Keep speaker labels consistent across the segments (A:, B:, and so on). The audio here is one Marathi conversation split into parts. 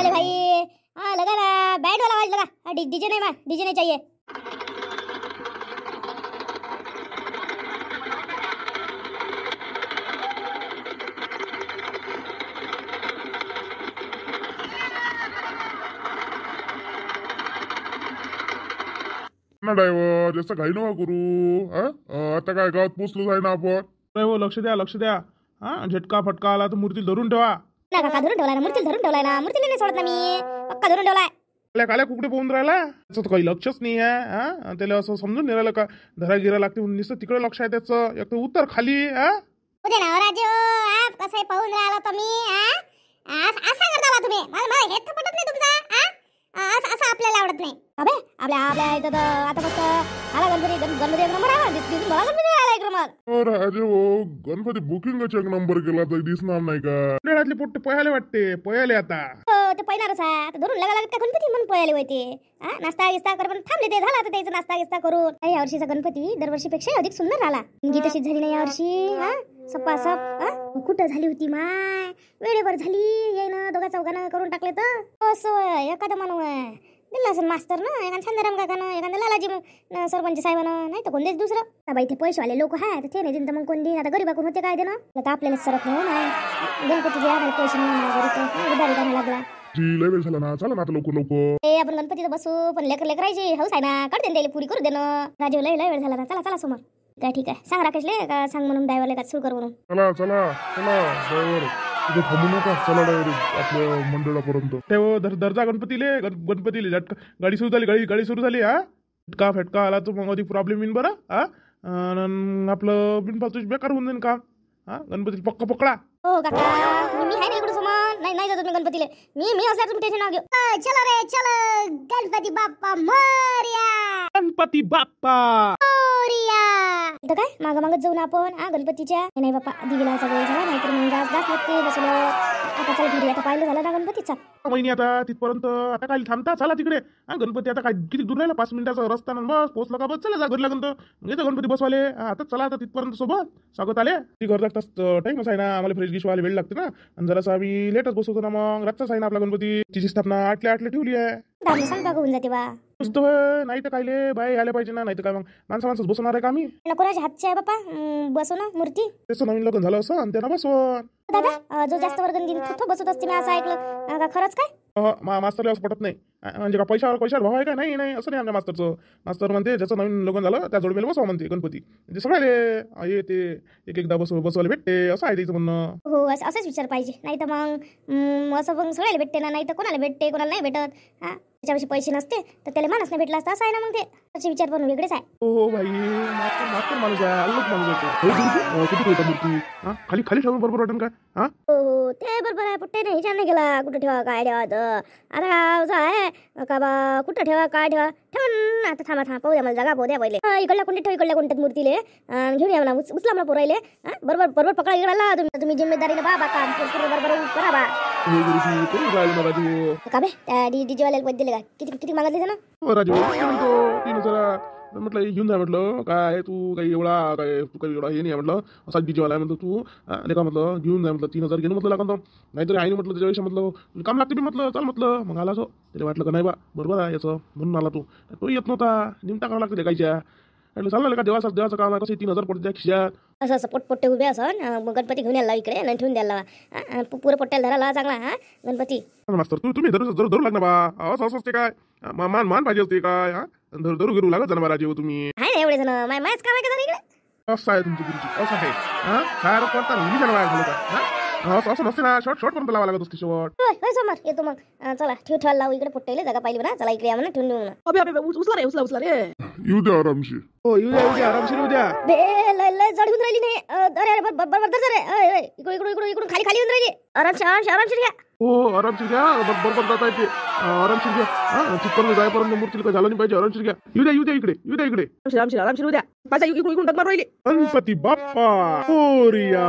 A: वाले भाई, हाँ लगा ना, बैंड वाला आवाज लगा, डीजे नहीं, डीजे नहीं चाहिए।
B: ना ड्रायव्हर जास्त घाई नका करू. आता काय गावात पोचलोच आहे ना आपण.
C: ड्रायव्हर लक्ष द्या. हा झटका फटका आला तर मूर्ती धरून ठेवा.
A: ना काका धरून ठेवलाय ना, मूर्तीला धरून ठेवलाय ना, मूर्तीला नाही सोडत ना मी, पक्का धरून ठेवलाय.
C: काल्या कुकडे पोहून राहिला, त्याचं तर काही लक्षच नाही आहे. हा त्याला असं समजून नाही राहिलं का धरा गिरा लागते म्हणून नुसतं तिकडे लक्ष आहे त्याचं. एक तर उत्तर खाली.
A: उद्या ना राजू, आप कसं पाहून राहिला तुम्ही, असं करता तुम्ही, मला हे तर पटत नाही तुमचा. असं आपल्याला आवडत नाही. अबे आपल्या इथं तर आता फक्त आला गणपती एक नंबर आला, दिसून बघा गणपती आला एक नंबर.
B: राजे हो, गणपती बुकिंगचा एक नंबर केला तर दिसणार नाही का?
C: मंडळातले पोट्टे पयाले वाटते, पयाले आता.
A: ते पहिणारच आहे, आता धरून लागत का गणपती म्हणून पळाले होते. नाश्ता गिस्ता कर पण थांबले, ते झाला आता त्याचा नाश्ता गिस्ता करून. या वर्षीचा गणपती दरवर्षीपेक्षा अधिक सुंदर झाला. गीत तशीच झाली नाही यावर्षी. सपासप कुठं झाली होती माय, वेळेवर झाली. येईन दोघा चौघानं करून टाकले तर असं एखादं माणूस दिला असेल मास्तर ना, एखादा शांताराम काकानं, एखादा लालाजी सरपंच साहेबानं, नाही तर कोण देत दुसरं. बाई ते पैसेवाले लोक आहेत, ते नाही देईन तर मग कोण देईन. आता गरीबाकडून होते काय देणं, आता आपल्याला सरत नाही हो ना. गणपतीचे आम्हाला पैसे नाही उधारी काढायला लागला.
B: लय वेळ झाला ना, चला ना आता लवकर.
A: आपण गणपतीत बसू, पण लेकरायची हौस आहे ना, करते त्याला पुरी करू देणं. राजीव लय वेळ झाला ना, चला समोर. काय ठीक आहे, सांग राकेशले का सांग म्हणून ड्रायव्हरला का सुरू कर म्हणून.
B: चला ड्रायव्हर, तिथे थांबू नका, चला डायरेक्ट आपल्या मंडळापर्यंत.
C: तेव्हा दर्जा गणपतीले गाडी सुरू झाली, गाडी सुरू झाली. झटका फेटका आला तर मग अधिक प्रॉब्लेम येईन बरं. आपलं बिनपासून बेकार होऊन जाईन काम. गणपतीला पक्का पकडा.
A: हो काका, मी आहे ना इकडे समोर. नाही जातो तुम्ही गणपतीले, मी असल्या तुम्ही टेन्शन घेऊ. चलो रे चलो, गणपती बाप्पा मोरया,
C: गणपती बाप्पा
A: मोरया. इथं काय मागं जाऊन आपण गणपतीच्या. नाही बाप्पा, दिवीला सगळं झाला, नाहीतर मग जास्त लागते बसलो. आता चल घरी, आता पाहिलं झालं ना गणपतीचा
C: महिनी. आता तिथपर्यंत आता काय थांबता, चला तिकडे. गणपती आता काय किती दूर राहिला, 5 मिनिटाचा रस्ता ना, बस पोहोचला का बस चला जा घरी लागून. तर गणपती बसवाले आता चला, आता तिथपर्यंत सोबत स्वागत आले. ती घर लागतात टाइमच आहे ना, आम्हाला फ्रेश गिश व्हायला वेळ लागते ना. आणि जरासं आम्ही लेटच बसवतो ना, मग रातचाच आहे ना आपला गणपतीची स्थापना आटल्या ठेवली आहे.
A: सांगता होऊन जाते बा.
C: नुसतं नाही तर कायले बाय आल्या पाहिजे ना, नाही तर काय मग माणसं बसवणार आहे का आम्ही.
A: कोणाच्या हातची आहे बाप्पा बसव ना मूर्ती.
C: त्याचं नवीन लग्न झालं असं आणि त्यांना बसवून.
A: दादा जो जास्त वर्गण दिन तो बसवत असते मी असं ऐकलं. का खरंच काय?
C: मास्तरला असं पटत नाही. म्हणजे का पैशावर भाव आहे का? नाही असं नाही आमच्या मास्तरचं. मास्तर म्हणते ज्याचं नवीन लग्न झालं त्या जोडवेला बसवा म्हणते गणपती. म्हणजे सगळे ते एकदा बसवायला भेटते असं आहे त्याचं म्हणणं.
A: हो असंच विचार पाहिजे, नाही तर मग असं मग सगळ्याला भेटते ना, नाही तर कोणाला भेटते कोणाला नाही भेटत. त्याच्यापाशी पैसे नसते तर त्याला माणूस नाही भेटला असता असं आहे ना. मग ते त्याचे विचार पण वेगळेच आहे.
C: हो भाई, मास्तर माणूस आहे, अल्लूच माणूस आहे. कुठे ठेवता मूर्ती? खाली ठेवून बरोबर वाटेल काय?
A: हो ते बरोबर आहे, पुट्टे नाही विचार नाही केला कुठं ठेवा काय ठेवा. आता असं आहे का बा, कुठं ठेवा काय ठेवा ठेवून. आता थांबा पाहू द्या, मला जागा पाहू द्या पहिले. इकडल्या कोणत्या ठेव, इकडल्या कोणत्यात मूर्तीले घेऊन या म्हणा, उचला मला पोरायले. बरोबर पकडा इकडला तुम्ही जिम्मेदारीने बा काम बरोबर करा बा. का बे त्या डीजे वाल्याला पैसे दिले का? किती मागितले ना
C: राजू? 3,000 म्हटलं घेऊन जा. म्हटलं काय तू काही एवढा तू काही एवढा हे नाही म्हटलं. असा डीजेवाला आहे म्हटलं तू. नाही का म्हटलं घेऊन जा म्हटलं. 3,000 घेऊन म्हटलं लागतो, नाहीतरी आहे म्हटलं त्याच्यापेक्षा म्हटलं काम लागते मी म्हटलं. चल म्हटलं. मग आला असं त्याला वाटलं का नाही बा बरोबर आहे याचं, म्हणून आला तो येत नव्हता. निमता करावं लागते कायच्या. म्हटलं चाललं का देवाचं काम कसं 3,000 पडते त्या खिशात.
A: असं पोट्टे उभे असं गणपती घेऊन यायला इकडे नाही ठेवून द्यायला पुरं पोट्ट्याला धरायला चांगला गणपती.
C: मास्तर तुम्ही धरू लागणार बा. असं असते काय? मान पाहिजे असते काय? धरू लागत जाणार राजे तुम्ही.
A: आहे ना एवढे जण मायच काम आहे का इकडे?
C: असं आहे तुमची गुरुजी, असं आहे. काय करता मी जण वाया घालू का? असं नसते ना. शॉर्ट पर्यंत लावा लागत असते शेवट.
A: होय समोर येतो मग. चला ठेवायला लावू इकडे पोट्टेले जागा पाहिली म्हणा. चला इकडे या म्हणा ठेवून देऊ म्हणा.
D: उचला रे.
B: येऊ द्या आरामशी.
C: हो येऊ द्या आरामशीर येऊ द्या.
A: लय जड होऊन राहिली नाही. अरे बरोबर रे. इकडून खाली येऊन राहिली. आरामशीर घ्या.
C: हो आरामशीर घ्या. बरोबर जाता येते. आरामशीर घ्या. चित्तपर्यंत जायपर्यंत मूर्तीला काय झालं नाही पाहिजे. आरामशीर घ्या. येऊ द्या इकडे.
D: आरामशीर उद्या. पाचा इकडून टक मारून राहिली.
C: गणपती बाप्पा मोरया,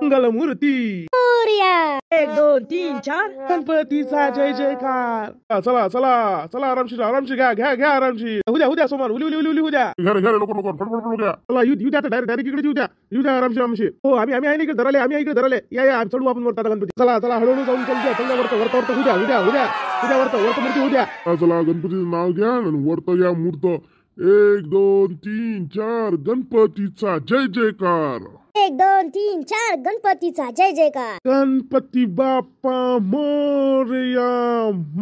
C: मंगल मूर्ती.
A: मोरया.
D: 1 2 3 4
C: गणपतीचा जय जयकार. चला चला चला आरामशीर घ्या घ्या घ्या आरामशीर. उद्या समोर उली उद्या.
B: घ्या रे लवकर लवकर फटफट घ्या.
C: चला येऊ द्या डायरेक्ट इकडे येऊ द्या आरामशीर. हो आम्ही आहे ना इकडे धरले. आम्ही इकडे धरले. या चढू आपण वरता गणपती. चला हळूहळू जाऊन चल वरता उद्या वरता मूर्ती उद्या.
B: चला गणपतीचं नाव घ्या आणि वरत या मूर्त. 1 2 3 4 गणपतीचा जय जयकार.
A: 1 2 3 4 गणपतीचा जय जयकार.
C: गणपती बाप्पा मोरया.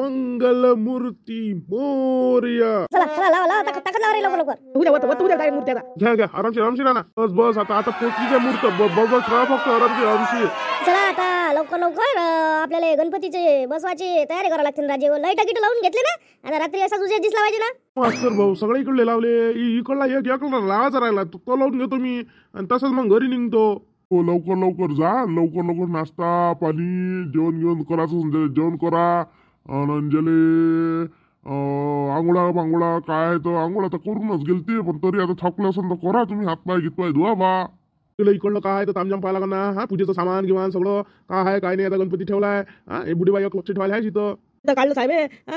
C: मंगल मूर्ती मोरया.
A: चला लावा ताकद लावा रे लवकर.
D: उद्या काय मूर्ती आता.
C: घ्या आरामशीर ना. बस आता पोचली काय मूर्त. बस राहा फक्त आरामशीर.
A: चला आता लवकर आपल्याला गणपतीचे बसवायची तयारी करावी लागते. राजे लाईट गिट लावून घेतले ना. आता रात्री असा तुझ्या दिसला पाहिजे ना.
C: मास्तर भाऊ सगळे इकडले लावले. इकडला एक लावायचा राहिला तो लावून घेतो मी आणि तसंच मग घरी निघतो.
B: हो लवकर जा. लवकर नाश्ता पाणी जेवण करायचं. जेवण करा. अंजले आंघोळा काय आहे तर आंघोळा तर करूनच गेलते. पण तरी आता थकलं असेल तर करा तुम्ही. हातपाय गीतपाय धुवा बा.
C: तुला इकडलं काय तर तामजाम पाहायला लागणार ना. पूजेचं सामान गिमान सगळं काय आहे काय नाही. आता गणपती ठेवलाय. हे बुढीबाई एक लक्ष ठेवायला आहे तिथं.
D: काढलं साहेब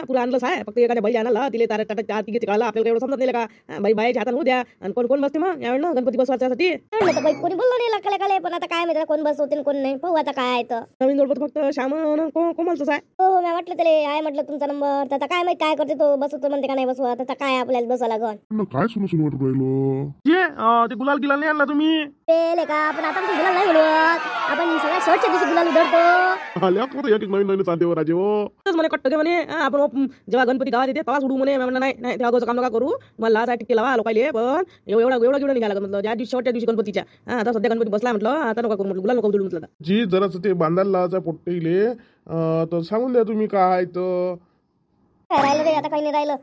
D: पुरा आणलं साहेब. फक्त एखाद्या बाई आणला तिले तारा टाटा तिघे काढला. आपल्याला एवढं समजत नाही का. बाईच्या हातानं उद्या. आणि कोण बसते मग यावेळी ना गणपती बसवायसाठी.
A: कोणी बोललो नाही काले पण आता काय माहिती कोण बसवते कोण नाही. पाहू आता काय आहे तर.
D: नवीन जोडपत फक्त श्यामन कोमलच साहेब.
A: हो मी म्हटलं त्याला आहे म्हटलं तुमचा नंबर. तर आता काय माहिती काय करते तो. बसवतो म्हणते का नाही बसवत. आता काय आपल्याला बसवा लागन.
B: काय सुन वाटत राहिलो.
C: ते गुलाल गिलाल नाही आणला तुम्ही.
A: पेले का आपण आता गुलाल नाही बोलवत. आपण सगळ्या शेवटच्या दिवशी गुलाल उधळतो.
C: आल्या एक नवीन चालते राजे हो.
D: म्हणे कट्ट घे म्हणे. आपण जेव्हा गणपती गावात येते तेव्हा उडू म्हणे. म्हणलं नाही ते अगोदर काम नका करू. मला लाज टिके लावा लोकायले. पण एवढं निघाला म्हटलं. ज्या दिवशी शेवटच्या दिवशी गणपतीच्या आता सध्या गणपती बसला म्हटलं. आता नका करू म्हटलं. गुलाल नको उधळू म्हटलं.
C: जी जराच ते बांधायला लावायचा पोट्टेले तर सांगून द्या तुम्ही काय तर.
A: काय राहिलं रे आता काही नाही राहिलं.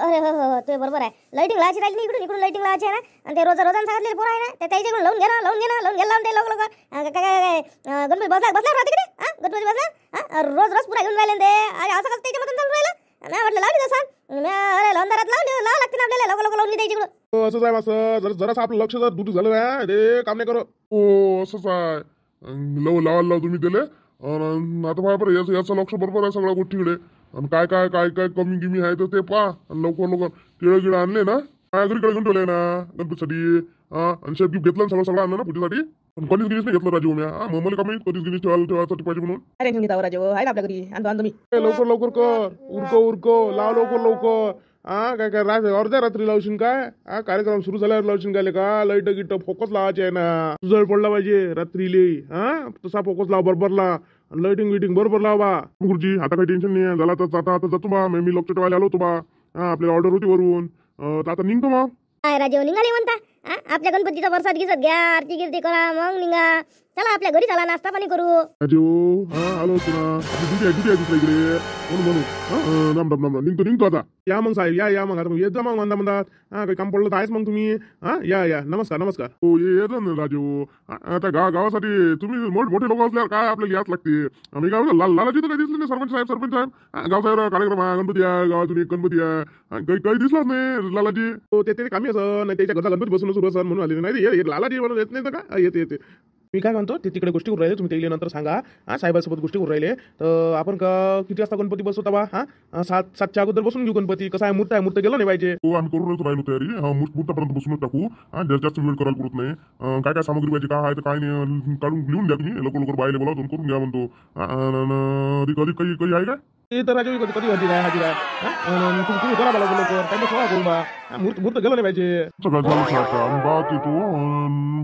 A: अरे हो ते बरोबर आहे. लाईटिंग लावायची राहिली नाही. इकडून लाईटिंग लावायची आहे ना. आणि ते रोजानं सांगितले पोरं आहे ना. ते त्याच्याकडून लावून घे लावून ते काय गणपती बसला तिकडे. गणपती बसला रोज पुरा घेऊन राहिले ते. असं कसं त्याच्यामधून चालू राहिलं. नाही म्हटलं लावली तसं. अरे अंधारात लावा लागते ना आपल्याला. लवकर लावून द्यायची इकडं.
C: असंच आहे असं जरासं आपलं लक्ष जर दुटी झालं ना ते काम नाही करो.
B: हो असंच आहे. लावा तुम्ही त्याला. आता बरोबर याचं लक्ष बरोबर आहे सगळ्या गोष्टीकडे. आणि काय कमी गिमी आहे तर ते पहा. लवकर केळं आणले ना. काय घरी घेऊन ठेवले ना गणपतीसाठी. आणि शेप गिफ्ट घेतलं सगळं आणलं ना पूजेसाठी. पण कधीच गिनीस नाही घेतलं राजू. मला कमी कधीच गिनीस ठेवायसाठी पाहिजे म्हणून.
D: अरे घेऊन येतो राजे आहे ना आपल्या घरी. आणतो मी.
C: लवकर कर. उरको लाव लवकर. काय अर्ध्या रात्री लावशील काय. कार्यक्रम सुरू झाल्यावर लावशील काय का. लाईट गिट फोकस लावायचे आहे ना. तुझं पडला पाहिजे रात्रीले. तसा फोकस लाव बरोबर ला. लाइटिंग बरोबर लावा. गुरुजी आता काही टेन्शन नाही झाला तर आता जातो बा. मी लक्ष ठेवायला आलो होतो बा. आपल्याला ऑर्डर होती वरून. आता निघतो मग.
A: काय राजे निघाले म्हणता. आपल्या गणपतीचा प्रसाद घिसत घ्या. आरती गिरती करा मग निघा. चला आपल्या घरी चला नाश्ता पाणी करू.
B: राजू आलो होतो ना. दुसरी आहे दुसऱ्या इकडे म्हणून निघतो आता.
C: या मग साहेब या मग. आता येत जा मग म्हणतात. काही काम पडलं तर आहेच मग तुम्ही. या नमस्कार.
B: हो येतो ना राजू. आता गावासाठी तुम्ही मोठे लोक असल्यावर काय आपल्याला याच लागते. आम्ही काय लालाजी तर काही दिसले नाही. सरपंच साहेब गावचा कार्यक्रम आहे. गणपती आहे गावातून एक गणपती आहे. काही दिसलाच नाही लालाजी.
C: हो ते कामी असं नाही. त्याच्या घरचा गणपती बसून सुरू असं म्हणून आले नाही. लालाजी म्हणून येत नाही तर का येते. मी काय म्हणतो ते तिकडे गोष्टी करून राहिले. तुम्ही ते नंतर सांगा. साहेबांसोबत गोष्टी करून राहिले तर आपण किती वाजता गणपती बसवता बा. 7च्या अगोदर बसून घेऊ गणपती. कसं आहे मूर्त गेलो नाही पाहिजे.
B: हो आम्ही करूनच राहिलो तयारी. मुहूर्तापर्यंत बसूनच टाकू. जास्त वेळ करायला पुरत नाही. काय सामग्री पाहिजे काय आहे तर काय नाही काढून लिहून द्या तुम्ही. लवकर बायले बोला करून घ्या म्हणतो. कधी काही आहे काय
C: ते तर राजा कधी हजर आहे. तुम्ही करा मला लवकर. त्यांना सोळा करून बा. मूर्त गेलो नाही पाहिजे.
B: सगळं झालं बात येतो.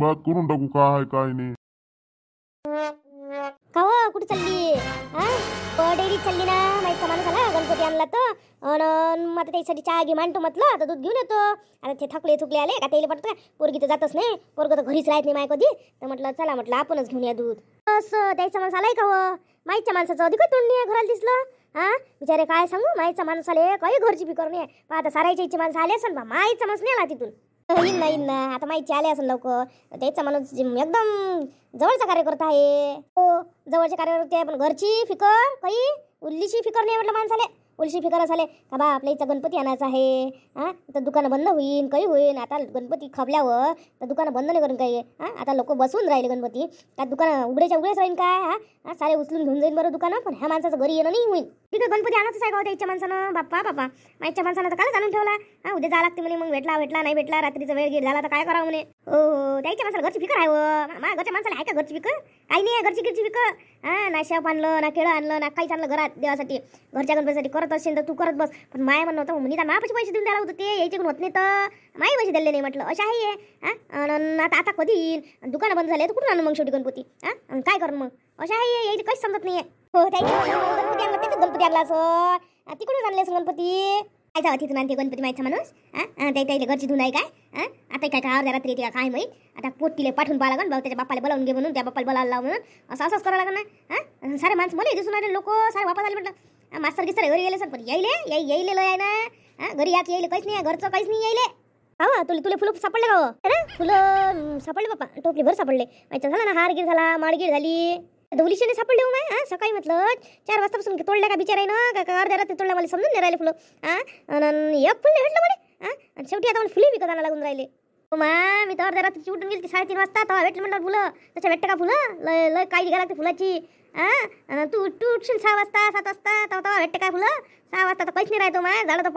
B: बात करून टाकू काय काय नाही.
A: का हो कुठे चालली. डेअरी चालली ना. माहिती माणूस आला गणपती आणला तर. आता त्याच्यासाठी चहा घे मांडतो म्हटलं. आता दूध घेऊन येतो. आता ते थकले आले का त्याला पटत काय. पोरगी तर जातच नाही. पोरग तर घरीच राहत नाही माय कधी. तर म्हटलं चला म्हटलं आपणच घेऊन या दूध. असं त्याचा माणूस आलाय का हो. माईच्या माणसाचं अधिक तोंड नाही घराला दिसलं. बिचारे काय सांगू. माईचा माणूस आले काही घरची फिकर नाही. आता सारायच्या इच्छा माणसं आले असेल बा. माईचा माणूस नाही आला तिथून. येईन ना आता माहिती आले असेल लवकर. त्याचा माणूस एकदम जवळचा कार्यकर्ता आहे. हो जवळचे कार्यकर्ते आहे. पण घरची फिकर काही उल्लीची फिकर नाही म्हटलं माणसाले. उलशी फिकर झाले का बा आपल्या इथं गणपती आणायचा आहे. हा तर दुकानं बंद होईन काही होईन. आता गणपती खपल्यावर तर दुकानं बंद नाही करून काही. हा आता लोक बसून राहिले गणपती त्या दुकानं उघडेच्या उघडेच राहीन काय. हा सारे उचलून घेऊन जाईन बरं दुकानं. पण ह्या माणसाचं घरी येणं नाही होईल. ठीक आहे गणपती आणायचं आहे का होत्या इच्छा माणसानं. बाप्पा माईच्या माणसानं तर कालच आणून ठेवला. हा उद्या जावं लागते म्हणे. मग भेटला नाही भेटला रात्रीचा वेळ गेला झाला तर काय करावं म्हणे. हो त्याच्या माणसाला घरची फिकर आहे. माझ्या घरच्या माणसाला आहे का घरची फिकर. काही नाही आहे घरची फिकर. हा ना शेप आणलं ना केळं आणलं ना काहीच आणलं घरात देवासाठी घरच्या गणपतीसाठी करत असेल तर तू करत बस. पण माय म्हणणं होतं निदान मापाचे पैसे देऊन द्यायला होतं ते यायचे होत नाही तर माही पैसे दिले नाही म्हटलं अशा आहे. हा आता कधी येईल दुकानं बंद झाले तर कुठून आणू मग शेवटी गणपती. हा काय करून मग अशा आहे यायचं काहीच समजत नाहीये. हो गणपती आणला त्याच गणपती आणला असं तिकडून आणले असं गणपती. काय तिथून आणते गणपती माहिती माणूस. त्याच्या घरची धुन आहे काय. आता काय काय अर्ध्या रात्री येते का काय माहीत. आता पोटीले पाठवून पाहा लागन भाऊ त्याच्या बाप्पाला बोलावून घे म्हणून त्या बाप्पाला बोलायला लाव म्हणून असंच करावं लागेल ना. सारे माणसं मला दिसून आले लोक सारे वापस आले म्हटलं मास्तर गिस्तर घरी गेले सर पण यायले लय आहे ना. घरी यात यायले काहीच नाही घरचं काहीच नाही यायले. हा तुले फुलं सापडले का अरे फुलं सापडले बाप्पा टोपली भर सापडले. माहिती झाला ना हारगीर झाला माडगीर झाली धुलीशीने सापडले हो माय. सकाळी म्हटलं 4 वाजतापासून तोडल्या का बिचाराय ना का अर्ध्या रात्री तोडल्या मला समजून नाही राहिले फुलं. एक फुल भेटलं म्हणे. शेवटी आता मला फुले विकत आणायला लागून राहिले. मा मी तर अर्ध्या रात्रीची उठून गेली 3:30 वाजता तेव्हा भेटलं म्हणलं फुलं. त्याच्या भेटतं का फुलं लय काही घ्यायला लागते फुलाची. तू उठशील 6 वाजता 7 वाजता तेव्हा भेटतं काय फुलं. 6 वाजता तर काहीच नाही राहतो माय. झाडं तर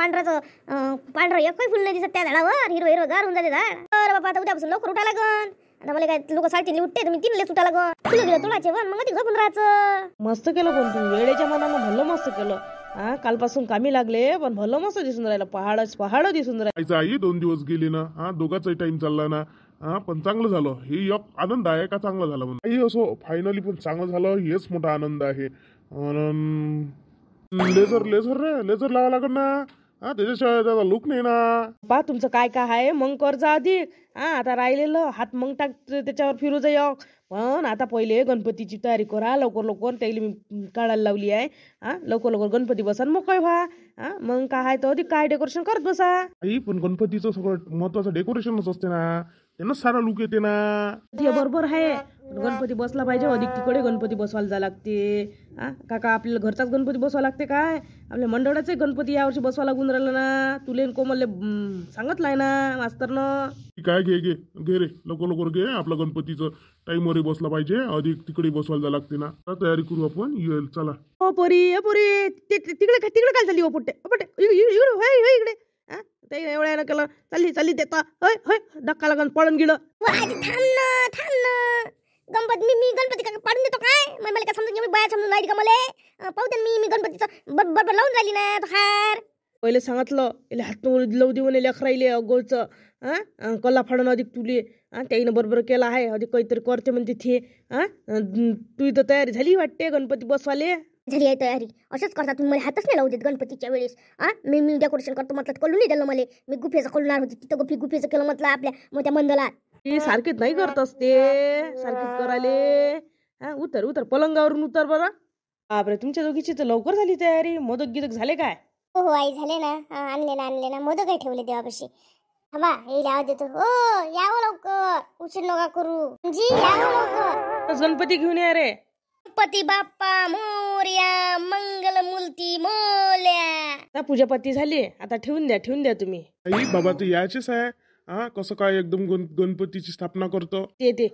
A: पांढरं एकही फुल नाही दिसत त्या झाडावर. हिरवं गार होऊन जाते झाड. अरे बाबा आता उद्यापासून लवकर उठा लागन. आता मला काय लोक 3:30 उठते तुम्ही 3 सुटा लागन. फुलं गेलं तोडायचे पण मग ती झोपून राहायचं.
D: मस्त केलं पण तू वेळेच्या मनानं भलं मस्त केलं. हा कालपासून कामी लागले पण भलं मस्त दिसून राहिलं. पहाड दिसून राहिलं.
C: आई 2 दिवस गेले ना. हा दोघांचाही टाइम चालला ना. हा पण चांगलं झालं हे एक आनंद आहे का चांगलं झालं म्हणून. आई असो फायनली पण चांगलं झालं हेच मोठा आनंद आहे. लेझर लावा लागल ना. हा त्याच्याशिवाय त्याचा लुक नाही ना.
D: पा तुमचं काय आहे मग कर्ज अधिक. हा आता राहिलेलं हात मग टाक त्याच्यावर फिरू जाय. पण आता पहिले गणपतीची तयारी करा लवकर त्याला मी काढायला लावली आहे. हा लवकर गणपती बसा मोकळे व्हा. हा मग काय तर अधिक काय डेकोरेशन करत बसा.
C: आई पण गणपतीचं सगळं महत्वाचं डेकोरेशनच असते ना. त्यांना सारा लुक येते ना.
D: ते बरोबर आहे गणपती बसला पाहिजे अधिक तिकडे गणपती बसवायला जा लागते. हा काका आपल्याला घरचाच गणपती बसवा लागते काय. आपल्या मंडळाचे गणपती यावर्षी बसवा लागून राहिलं ना. तुले कोमलले सांगितलंय ना मास्तरनं.
C: काय घे रे लवकर घे. आपला गणपतीचं टाइमवर बसला पाहिजे अधिक तिकडे बसवायला जा लागते ना. तयारी करू आपण येईल चला.
D: ओ पोरी तिकडे काय झाली. पोट्टे इकडे ते एवढ्या केलं चालली देता होय धक्का लागून पळून गेलं.
A: थांब गणपती मी गणपती का पाडून देतो काय. मला काय समजून मी बाया समजून राहिली का मला. पाहू दे मी गणपतीचं बरोबर लावून राहिली ना तो हार.
D: पहिले सांगितलं याला हात लावू देऊ नये लेकराईले अगोळचं. हा कला फाडून अधिक तुले त्याईनं बरोबर केला आहे अधिक काहीतरी करते म्हणते ते. तू इथं तयारी झाली वाटते गणपती बसवाले.
A: झाली आहे तयारी. असंच करता तुम्ही मला हातच नाही लावू देत गणपतीच्या वेळेस. मी डेकोरेशन करतो म्हटलं कळून नाही दिलं मला. मी गुफेचं कळणार होती तिथं गुफेचं केलं म्हटलं आपल्या मोठ्या मंदलात.
D: ती सारखीच नाही करत असते सारखीच करायले. उतर पलंगावरून उतर बरं. बापरे तुमच्या दोघीची तर लवकर झाली तयारी. मोदक गिदक झाले काय.
A: हो आई झाले ना. आणले ना मोदक काही ठेवले देवापाशी. थांबा येईल आवाज देतो. हो यावं लवकर उशीर नका करू जी यावं लवकर.
D: गणपती घेऊन या रे.
A: गणपती बाप्पा मोरया मंगल मूर्ती मोल्या.
D: पूजापती झाली आता ठेवून द्या तुम्ही.
C: आई बाबा तर यायचेच आहे. हा कसं काय एकदम गणपतीची स्थापना करतो
D: ते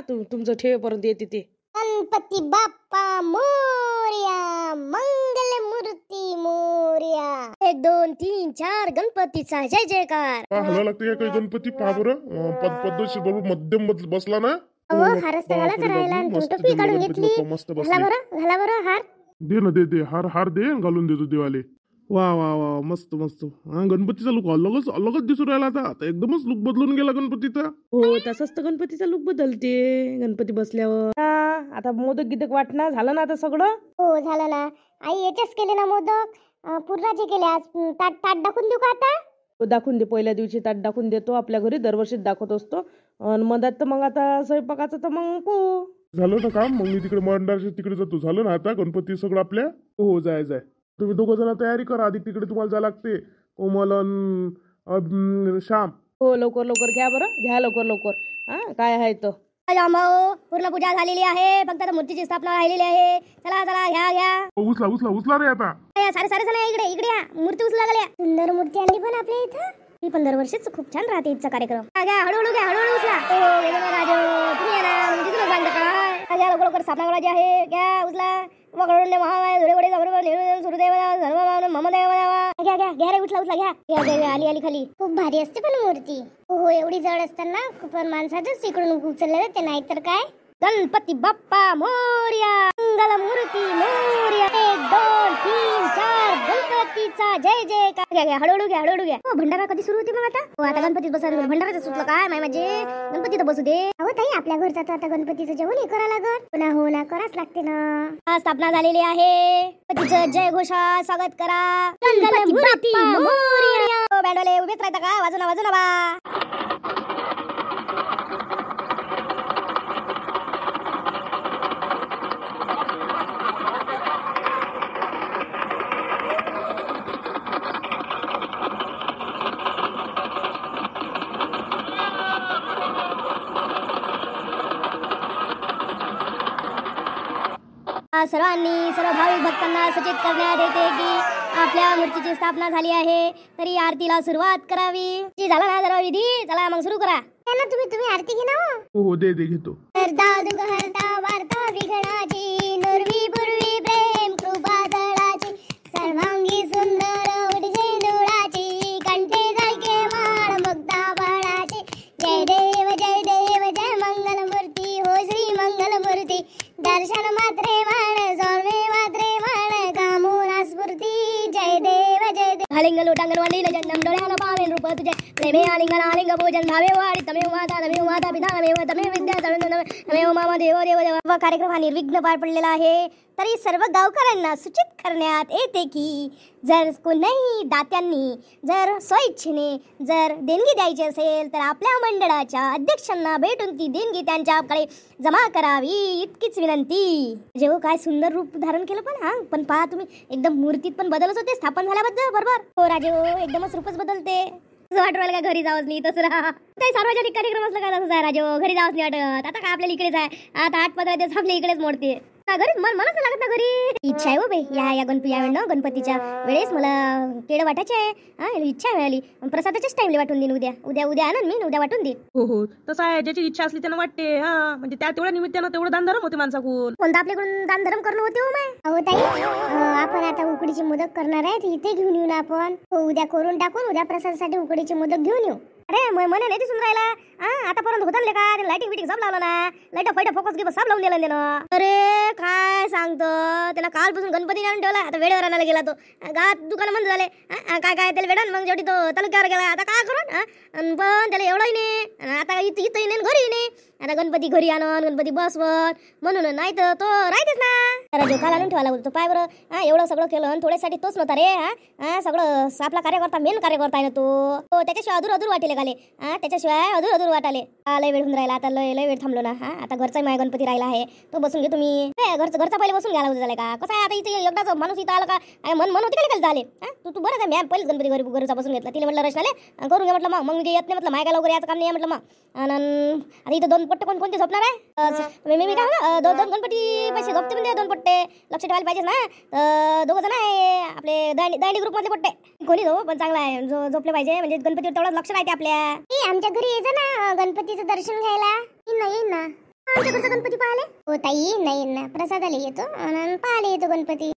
D: तुमचं ठेवेपर्यंत येते ते.
A: गणपती बाप्पा मोरया मंगल मूर्ती मोरया. 1 2 3 4 गणपतीचा जय जयकार.
C: हलवा लागते काही गणपती पहा बरं. पद्धतशीर बरोबर मध्यम बसला ना.
A: हारच घालायचा राहिला टोपी काढून घेतली. घाला बरं हार.
C: दे हार दे घालून देतो देवाले. वा मस्त. हा गणपतीचा लुक अलगच दिसून राहिला. आता एकदमच लुक बदलून गेला गणपतीचा.
D: हो तसंच तर गणपतीचा लुक बदलते गणपती बसल्यावर. आता मोदक गिदक वाटणं झालं ना आता सगळं.
A: हो झालं ना आई. याच्याच केले ना मोदक पूर्णाचे केले. आज ताट दाखवून देऊ का आता.
D: दाखवून दे. पहिल्या दिवशी ताट दाखवून देतो आपल्या घरी दरवर्षीच दाखवत असतो. आणि मधात तर मग आता स्वयंपाकाचं तर मग पो
C: झालं ना काम. मग मी तिकडे मंडळाच्या तिकडे जातो. झालं ना आता गणपती सगळं आपल्या. हो जाय तुम्ही 2 जण तयारी करा. आधी तिकडे तुम्हाला जा लागते कोमल श्याम.
D: हो लवकर घ्या बरं घ्या लवकर. काय आहे तो
A: पूर्ण पूजा झालेली आहे. फक्त मूर्तीची स्थापना राहिलेली आहे. चला घ्या.
C: उचला रे आता.
A: सारे सारे जण या इकडे इकडे या मूर्ती उचला लागल्या सुंदर मूर्ती आणली पण आपल्या इथं ती 15 वर्षीच खूप छान राहते इथचा कार्यक्रम घ्या हळूहळू घ्या हळूहळू उचला राजू तुम्ही येणार तिथून सांगता काय घ्या लवकर स्थापना करायची आहे घ्या उचला वगळले महामाय धुरेवडे सुरदेव सर्व ममदेव घ्या घ्या घ्या रे उचला उचला घ्या घ्या घ्या आली आली खाली खूप भारी असते पण मूर्ती हो एवढी जड असताना पण माणसाचंच इकडून उचललं जाते नाहीतर काय गणपती बाप्पा मोरया मंगल मूर्ती मोरया 1 2 3 4 गणपतीचा जय जय घ्या घ्या हळूहळू घ्या हो भंडारा कधी सुरू होते मग आता हो आता गणपतीत बसायला भंडाराचं सुटलं काय माय माझे गणपतीत बसू दे हो ताई आपल्या घरचा तर आता गणपतीचं जेवण हे करा लागत पुन्हा हो ना कराच लागते ना स्थापना झालेली आहे गणपतीचं जय घोषा स्वागत करा गणपती बाप्पा मोरया बँडवाले उभेच राहता का वाजूना वाजूना बा सर्वांनी सर्व भाविक भक्तांना सूचित करण्यात येते की आपल्या मूर्तीची स्थापना झाली आहे तरी आरतीला सुरुवात करावी जी झाला ना जरा विधी चला मग सुरू करा तुम्ही आरती घे ना
C: हो दे घेतो
A: हरता वार्ता विघ्नाची नुरवी पूर्वी प्रेम कृपा जळाची सर्वांगी सुंदर उडजे डोळाची कंठे जळके माळ मुक्ता बाळाची जय देव जय मंगल मूर्ती हो श्री मंगल मूर्ती दर्शन मात्रे वाण सोने मात्रे वाण कामोना स्फूर्ती जय देव आलिंग लोटांगण वालील जन्म डोळ्याला पावेन रूप तुझे प्रेमे आलिंग पूजन भावे वाढी तमेव माता पिता तमेव विद्या तमेव मामा देव देव कार्यक्रम हा निर्विघ्न पार पडलेला आहे तरी सर्व गावकऱ्यांना सूचित करण्यात येते की जर कोणत्याही दात्यांनी जर स्वइच्छेने जर देणगी द्यायची असेल तर आपल्या मंडळाच्या अध्यक्षांना भेटून ती देणगी त्यांच्याकडे जमा करावी इतकीच विनंती जेव्हा काय सुंदर रूप धारण केलं पण पहा तुम्ही एकदम मूर्तीत पण बदलच होते स्थापन झाल्याबद्दल बरोबर हो राजे हो एकदमच रूपच बदलते वाटू राहिलं का घरी जावंच नाही तसं काही सार्वजनिक कार्यक्रम असलं का तसंच आहे राजे घरी जावंच नाही वाटत आता काय आपल्याला इकडेच आहे आता 8-15 दिवस आपल्या इकडेच मोडते घरी मलाच लागत ना घरी इच्छा आहे हो बाई या गणपतीच्या वेळेस मला केळं वाटायचे आहे इच्छा मिळाली प्रसादाच्याच टाइमला वाटून देईन उद्या आणून मी उद्या वाटून देईन
D: हो तसं आहे ज्याची इच्छा असली त्यांना वाटते म्हणजे त्या तेवढ्या निमित्तानं तेवढं दानधर्म होते माणसाकडून
A: कोणतं आपल्याकडून दानधर्म करणं होते हो माय हो ताई आपण आता उकडीची मोदक करणार आहे इथे घेऊन येऊ ना आपण उद्या करून टाकून उद्या प्रसादासाठी उकडीचे मोदक घेऊन येऊ अरे मने नाही दिसून राहिला आतापर्यंत होतं का लाइटिंग बिटिंग सब लावलं ना लाईट फोकस गिफ सब लावून दिलं त्यानं अरे काय सांगतो त्याला कालपासून गणपती आणून ठेवला आता वेळेवर आणायला गेला तो गावात दुकान बंद झाले काय त्याला वेळा मग जेवढी तो तालुक्यावर गेला आता काय करून पण त्याला एवढंही नाही आता इथंही नाही घरी नाही आता गणपती घरी आणून गणपती बसवर म्हणून नाही तर तो राहतेच ना त्याला जो काल आणून ठेवायला होतो पाय बरं एवढं सगळं केलं थोड्यासाठी तोच नव्हता रे सगळं आपला कार्यकर्ता मेन कार्यकर्ता आहे ना तो त्याच्याशिवाय अधूर वाटेले गाले त्याच्याशिवाय अधूर वाटाले लय वेळ होऊन राहिला आता लय वेळ थांबलो ना आता घरचा माय गणपती राहिला आहे तो बसून घे तुम्ही घरचा पहिले बसून घ्यायला झाले का कसं आहे आता इथे एकदाच माणूस इथं आला का मन होते का झाले तू बरं आहे मॅम पहिलेच गणपती घरचा बसून घेतला तिला म्हटलं रचनाले करून घे म्हटलं मग मी येत नाही म्हटलं माय काय लवकर याचं काम नाही म्हटलं मग आता इथं 2 पट्टे कोणते झोपणार आहे मी काय दोन गणपती पैसे झोपते म्हणजे 2 पट्टे लक्ष ठेवायला पाहिजे ना 2 जण आहे आपले दांडी ग्रुप मधले पट्टे कोणी हो पण चांगला आहे जो झोपले पाहिजे म्हणजे गणपतीवर तेवढं लक्ष राहते आपल्या आमच्या घरी यायचं ना गणपतीचं दर्शन घ्यायला नाही ना आमच्या घरचा गणपती पाहिले हो ताई नाही ना प्रसादाला येतो पाहायला येतो गणपती